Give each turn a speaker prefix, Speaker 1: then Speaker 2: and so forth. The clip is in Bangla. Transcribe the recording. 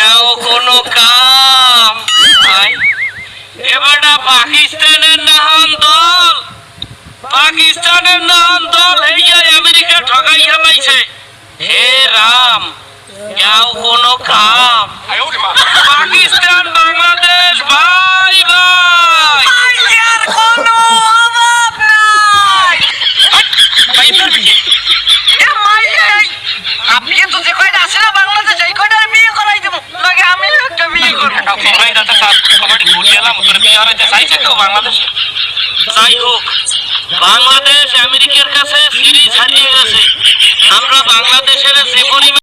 Speaker 1: এও কোনো কাম এবারটা পাকিস্তানের নাহান দল হইয়া আমেরিকা ঠকাইয়া পাইছে। হে রাম, এও কোনো কাম। পাকিস্তান বাংলাদেশ ভাই ভাই, কোনো অভাব নাই। আপনি তো যে কয়টা আছে না বাংলাদেশে এই কয়টার বিয়ে করাই দেবো, নাকি আমি একটা বিয়ে করবো? বাংলাদেশে যাই হোক, বাংলাদেশ আমেরিকার কাছে সিরিজ হারিয়ে গেছে। আমরা বাংলাদেশের যে পরিমাণ